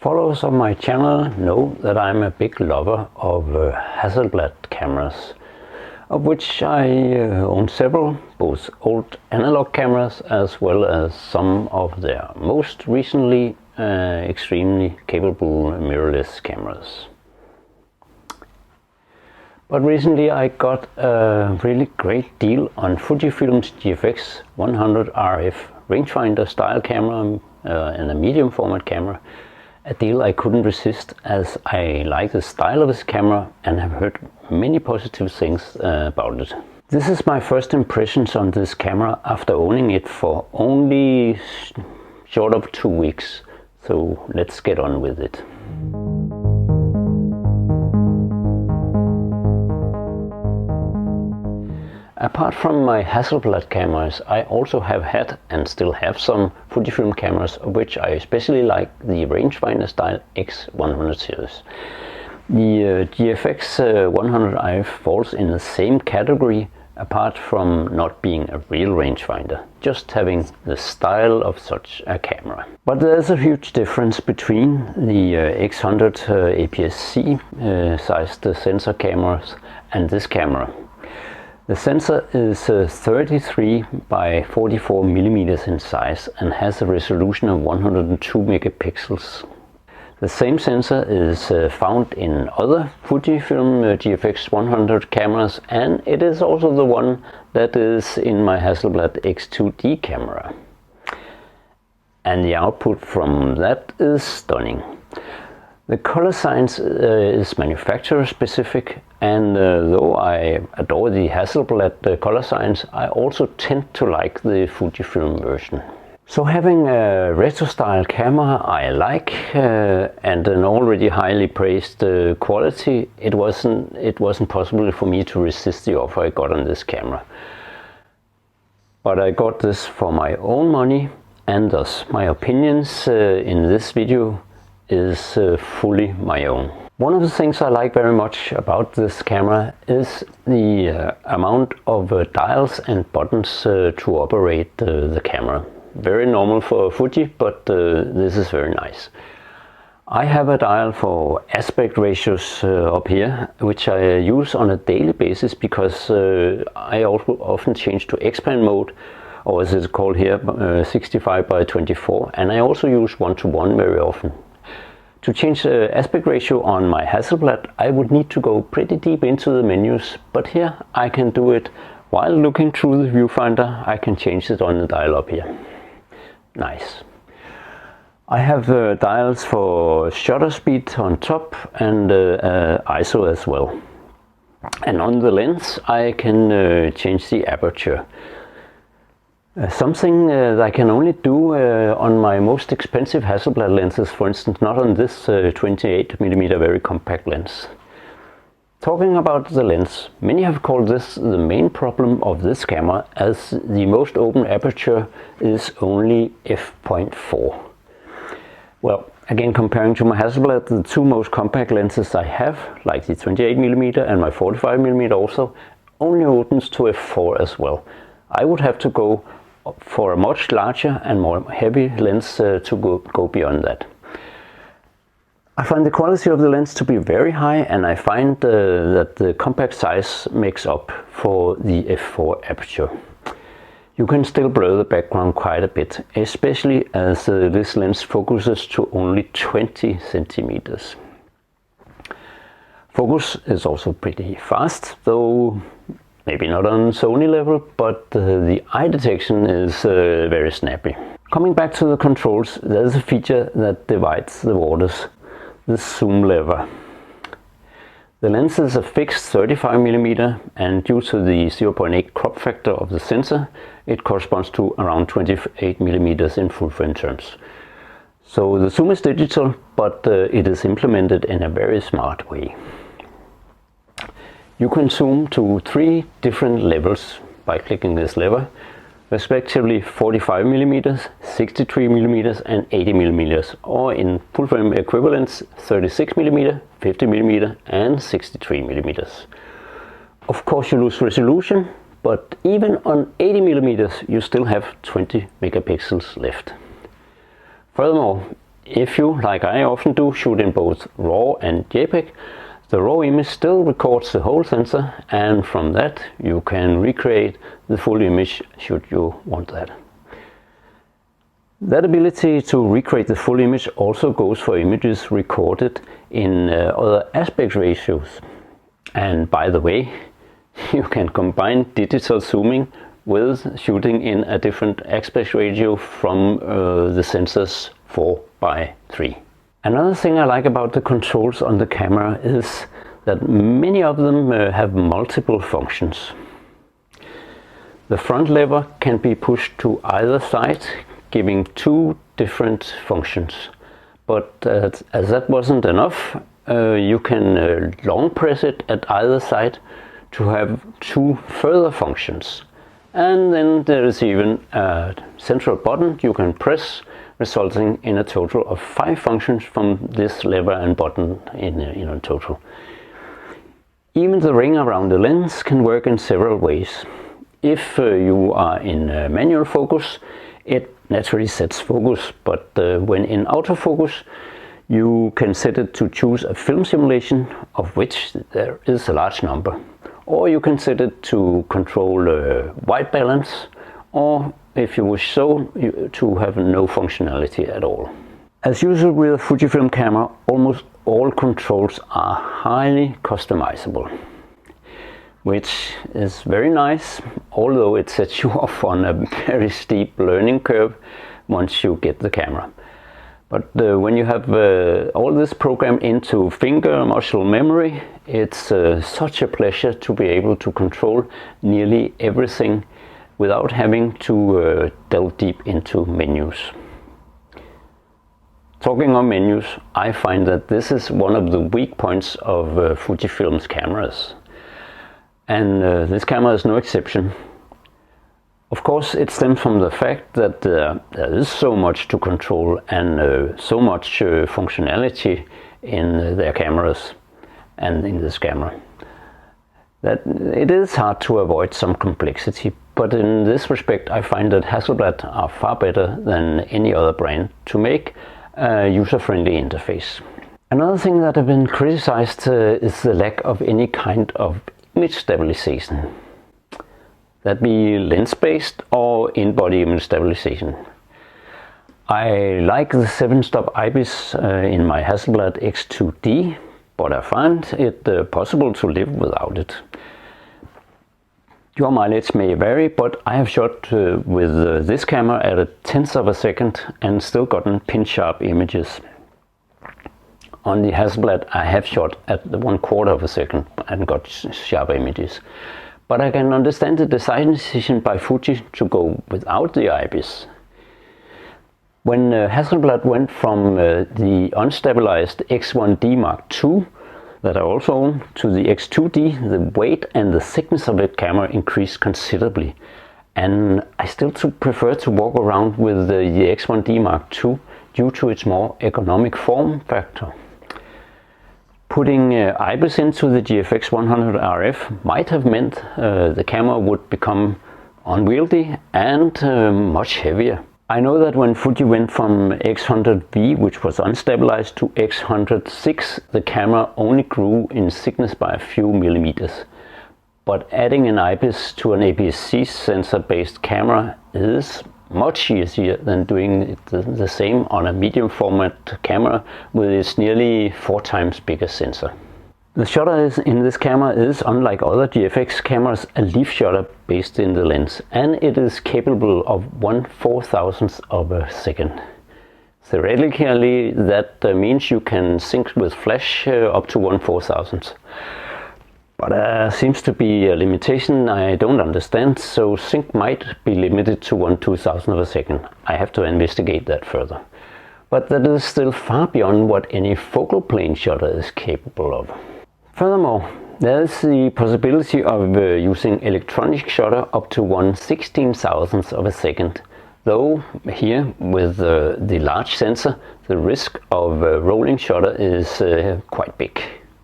Followers of my channel know that I'm a big lover of Hasselblad cameras, of which I own several, both old analog cameras as well as some of their most recently extremely capable mirrorless cameras. But recently I got a really great deal on Fujifilm's GFX100RF rangefinder style camera and a medium format camera. A deal I couldn't resist, as I like the style of this camera and have heard many positive things about it. This is my first impressions on this camera after owning it for only short of 2 weeks. So let's get on with it. Apart from my Hasselblad cameras, I also have had and still have some Fujifilm cameras, of which I especially like the rangefinder style X100 series. The GFX100RF falls in the same category, apart from not being a real rangefinder, just having the style of such a camera. But there's a huge difference between the X100 APS-C sized sensor cameras and this camera. The sensor is 33 by 44 millimeters in size and has a resolution of 102 megapixels. The same sensor is found in other Fujifilm GFX100 cameras, and it is also the one that is in my Hasselblad X2D camera. And the output from that is stunning. The color science is manufacturer specific, and though I adore the Hasselblad color science, I also tend to like the Fujifilm version. So having a retro style camera I like and an already highly praised quality, it wasn't possible for me to resist the offer I got on this camera. But I got this for my own money, and thus my opinions in this video is fully my own. One of the things I like very much about this camera is the amount of dials and buttons to operate the camera. Very normal for Fuji, but this is very nice. I have a dial for aspect ratios up here, which I use on a daily basis because I also often change to X-pan mode, or as it's called here, 65 by 24, and I also use 1:1 very often. To change the aspect ratio on my Hasselblad, I would need to go pretty deep into the menus, but here I can do it while looking through the viewfinder. I can change it on the dial up here. Nice. I have dials for shutter speed on top and ISO as well. And on the lens I can change the aperture. Something that I can only do on my most expensive Hasselblad lenses, for instance, not on this 28mm very compact lens. Talking about the lens, many have called this the main problem of this camera, as the most open aperture is only f.4. Well, again, comparing to my Hasselblad, the two most compact lenses I have, like the 28mm and my 45mm also, only opens to f4 as well. I would have to go for a much larger and more heavy lens to go beyond that. I find the quality of the lens to be very high, and I find that the compact size makes up for the f4 aperture. You can still blur the background quite a bit, especially as this lens focuses to only 20 centimeters. Focus is also pretty fast, though maybe not on Sony level, but the eye detection is very snappy. Coming back to the controls, there is a feature that divides the waters: the zoom lever. The lens is a fixed 35mm, and due to the 0.8 crop factor of the sensor, it corresponds to around 28mm in full frame terms. So the zoom is digital, but it is implemented in a very smart way. You can zoom to 3 different levels by clicking this lever, respectively 45mm, 63mm and 80mm, or in full frame equivalents 36mm, 50mm and 63mm. Of course you lose resolution, but even on 80mm you still have 20 megapixels left. Furthermore, if you, like I often do, shoot in both RAW and JPEG, the RAW image still records the whole sensor, and from that you can recreate the full image should you want that. That ability to recreate the full image also goes for images recorded in other aspect ratios. And by the way, you can combine digital zooming with shooting in a different aspect ratio from the sensor's 4:3. Another thing I like about the controls on the camera is that many of them have multiple functions. The front lever can be pushed to either side, giving two different functions. But as that wasn't enough, you can long press it at either side to have two further functions. And then there is even a central button you can press, resulting in a total of 5 functions from this lever and button in a total. Even the ring around the lens can work in several ways. If you are in manual focus, it naturally sets focus, but when in autofocus, you can set it to choose a film simulation, of which there is a large number. Or you can set it to control white balance, or if you wish so, to have no functionality at all. As usual with a Fujifilm camera, almost all controls are highly customizable, which is very nice, although it sets you off on a very steep learning curve once you get the camera. But when you have all this programmed into finger muscle memory, it's such a pleasure to be able to control nearly everything without having to delve deep into menus. Talking of menus, I find that this is one of the weak points of Fujifilm's cameras. And this camera is no exception. Of course, it stems from the fact that there is so much to control and so much functionality in their cameras and in this camera, that it is hard to avoid some complexity. But in this respect, I find that Hasselblad are far better than any other brand to make a user-friendly interface. Another thing that has been criticized is the lack of any kind of image stabilization. That be lens-based or in-body image stabilization. I like the 7-stop IBIS in my Hasselblad X2D, but I find it possible to live without it. Your mileage may vary, but I have shot with this camera at a 1/10 of a second and still gotten pin-sharp images. On the Hasselblad I have shot at 1/4 of a second and got sharp images. But I can understand the design decision by Fuji to go without the IBIS. When Hasselblad went from the unstabilized X1D Mark II that I also own to the X2D, the weight and the thickness of the camera increased considerably. And I still prefer to walk around with the X1D Mark II due to its more economic form factor. Putting IBIS into the GFX100RF might have meant the camera would become unwieldy and much heavier. I know that when Fuji went from X100V, which was unstabilized, to X100VI, the camera only grew in thickness by a few millimeters. But adding an IBIS to an APS-C sensor-based camera is much easier than doing it the same on a medium format camera with its nearly 4 times bigger sensor. The shutter in this camera is, unlike other GFX cameras, a leaf shutter based in the lens, and it is capable of 1/4000th of a second. Theoretically, that means you can sync with flash up to 1/4000th. But seems to be a limitation I don't understand, so sync might be limited to 1/2000th of a second. I have to investigate that further. But that is still far beyond what any focal plane shutter is capable of. Furthermore, there is the possibility of using electronic shutter up to 1/16,000th of a second. Though here with the large sensor, the risk of rolling shutter is quite big.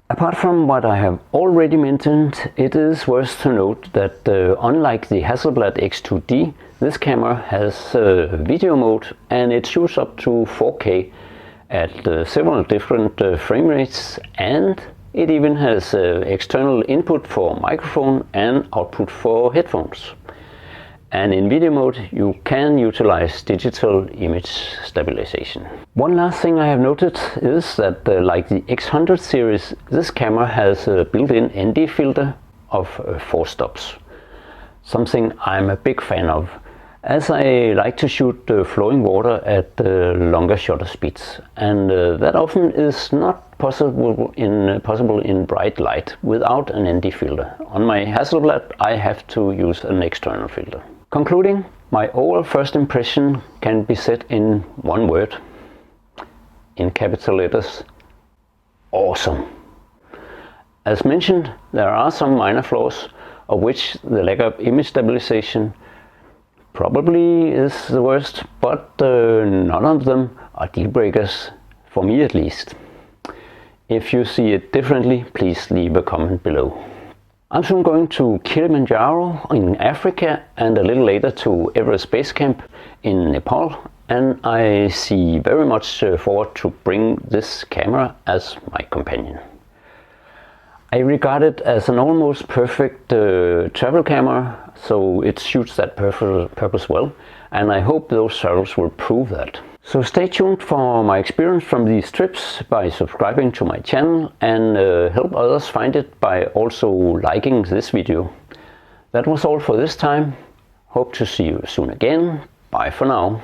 Apart from what I have already mentioned, it is worth to note that unlike the Hasselblad X2D, this camera has video mode and it shoots up to 4K at several different frame rates, and it even has external input for microphone and output for headphones. And in video mode you can utilize digital image stabilization. One last thing I have noted is that like the X100 series, this camera has a built-in ND filter of 4 stops. Something I'm a big fan of, as I like to shoot flowing water at longer shutter speeds, and that often is not possible in bright light without an ND filter. On my Hasselblad I have to use an external filter. Concluding, my overall first impression can be said in one word, in capital letters: awesome. As mentioned, there are some minor flaws, of which the lack of image stabilization probably is the worst, but none of them are deal breakers, for me at least. If you see it differently, please leave a comment below. I'm soon going to Kilimanjaro in Africa, and a little later to Everest Base Camp in Nepal, and I see very much forward to bring this camera as my companion. I regard it as an almost perfect travel camera, so it shoots that purpose well, and I hope those travels will prove that. So stay tuned for my experience from these trips by subscribing to my channel, and help others find it by also liking this video. That was all for this time. Hope to see you soon again. Bye for now.